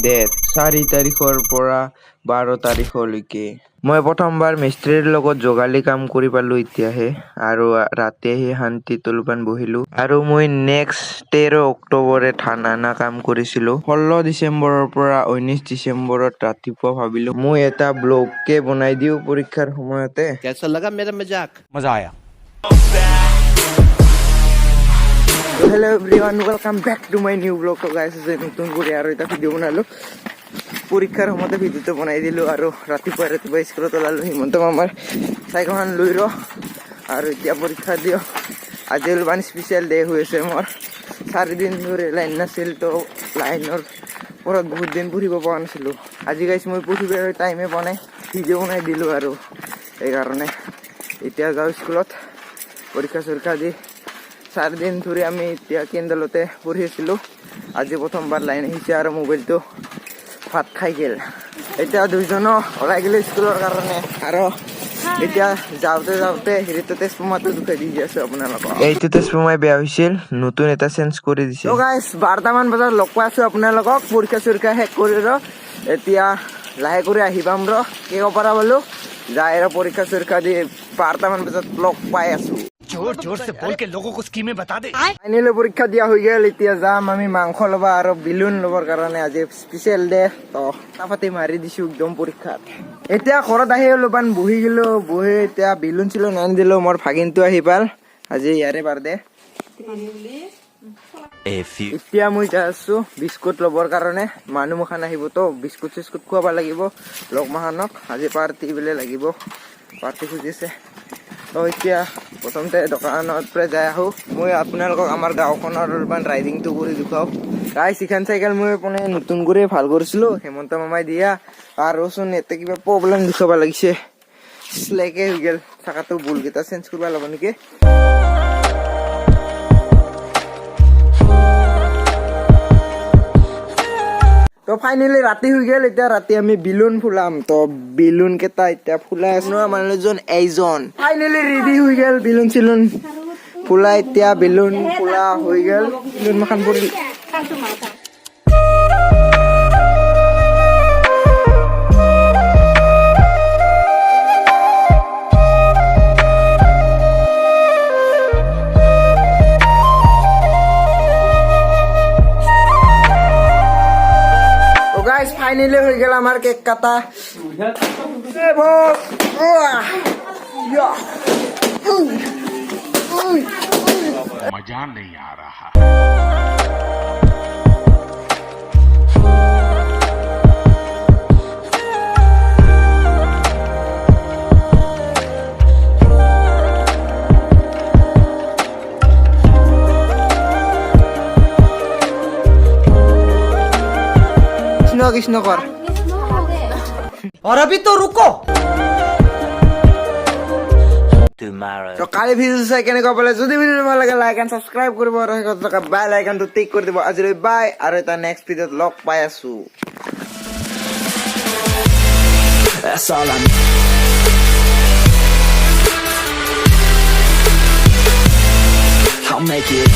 Date 4 তাৰিখৰ পৰা 12 তাৰিখলৈকে মই প্ৰথমবাৰ মিস্ত্ৰীৰ লগত যোগালী কাম কৰি পালো এতিয়াহে আৰু ৰাতি আহি শান্তিত অলপমান বহিলো আৰু মই নেক্সট 13 অক্টোবৰে থানানা কাম কৰিছিলো 16 ডিচেম্বৰৰ পৰা 19 ডিচেম্বৰত ৰাতিপুৱা ভাবিলো মই এটা ব্লগকে বনাই দিও পৰীক্ষাৰ সময়তে कैसा लगा मेरा मजाक मजा आया। Hello everyone, welcome back to my new vlog. So guys, নতুন করে আৰু এটা ভিডিও বনালো পৰীক্ষাৰ সময়তে ভিডিওটো বনাই দিলো আৰু ৰাতিপুৱা স্কুলত ওলালো হিমন্ত মামাৰ চাইকেলখন লৈ আৰু এতিয়া পৰীক্ষা দিও আজি অলপমান স্পেচিয়েল ডে হৈ আছে মোৰ 4 দিন ধৰি লাইন নাছিল তো লাইনৰ পৰত বহুত দিন পঢ়িব পৰা নাছিলো আজি গাইছ মই পঢ়িব টাইমে পোৱা নাই ভিডিও বনাই দিলো আৰু এইকাৰণে এতিয়া যাওঁ স্কুলত পৰীক্ষা দি 4 দিন ধৰি আমি এতিয়া কেন্দ্ৰতে পঢ়ি আছিলো আজি প্ৰথমবাৰ লাইন আহিছে আৰু মোবাইলটো ভাত খাই গেল এতিয়া দুইজন ওলাই গেল স্কুলৰ কাৰণে আৰু এতিয়া যাওঁতে হেৰিতে তেজপুমাটো দুখাই দি আছে আপোনালোকক এইটো তেজপুমাই বেয়া হৈছিল নতুন এটা চেঞ্জ কৰি দিছে তো গাইস 12টা মান বজাত লগ পাই আছো আপোনালোকক পৰীক্ষা শেষ কৰি এতিয়া লাহে কৰি আহিবাম কেক পৰা বলো যাই পৰীক্ষা দি 12টা মান বজাত লগ পাই আছো जोर जोर से बोल के लोगों को स्कीमें बता दे। ফাইনেলি পৰীক্ষা দিয়া হৈ গেল এতিয়া যাম আমি মাংস লবা আৰু বিলুন লবৰ কাৰণে আজি স্পেচিয়েল ডে তো তাপাতে মাৰি দিছো একদম পৰীক্ষাত এতিয়া ঘৰত আহি অলপমান বহি গেলো বহি এতিয়া বিলুন ছিল নান দিলো মোৰ ভাগিনটো আহি পাল আজি ইয়াৰে বাৰদে এতিয়া মই যাই আছো বিস্কুট লবৰ কাৰণে মানুহ মখান আহিব তো বিস্কুট খুৱাব লাগিব লগ মাহানক আজি পাৰ্টি বোলে লাগিব পাৰ্টি খুজিছে তো এতিয়া প্ৰথমতে দোকানত পৰা যাই আহো মই আপোনালোকক আমাৰ গাঁওখনৰ অলপমান ৰাইডিংটো কৰি দেখাও গাইছ ইখান চাইকেল মই মানে নতুন কৰি ভাল কৰিছিলো হেমন্ত মামাই দিয়া আৰুচোন এতে কিবা প্ৰব্লেম দেখাব লাগিছে স্লেকে হৈ গেল থাকাটো বুলকেইটা চেঞ্জ কৰিব লাগিব নেকি তো ফাইনেলি ৰাতি হৈ গেল এতিয়া ৰাতি আমি বিলুন ফুলাম তো বিলুন কেইটা এতিয়া ফুলাই আছো মানুহজন এইজন ফাইনেলি ৰেডি হৈ গেল বিলুন চিলুন ফুলাই এতিয়া বিলুন ফুলা হৈ গেল বিলুন মাখান পৰিল गाइस फाइनली हो गया हमार केक काटा मजा नहीं आ रहा कृष्ण कर और अभी तो रुको তো কালি ভিডিও চাই কেনেকুৱা পালে যদি ভিডিও ভাল লাগে লাইক এণ্ড সাবস্ক্ৰাইব কৰিব আৰু বেল আইকনটো টিক কৰি দিব আজিলৈ বাই আৰু এটা নেক্সট ভিডিওত লগ পাই আছো That's all I need. I'll make it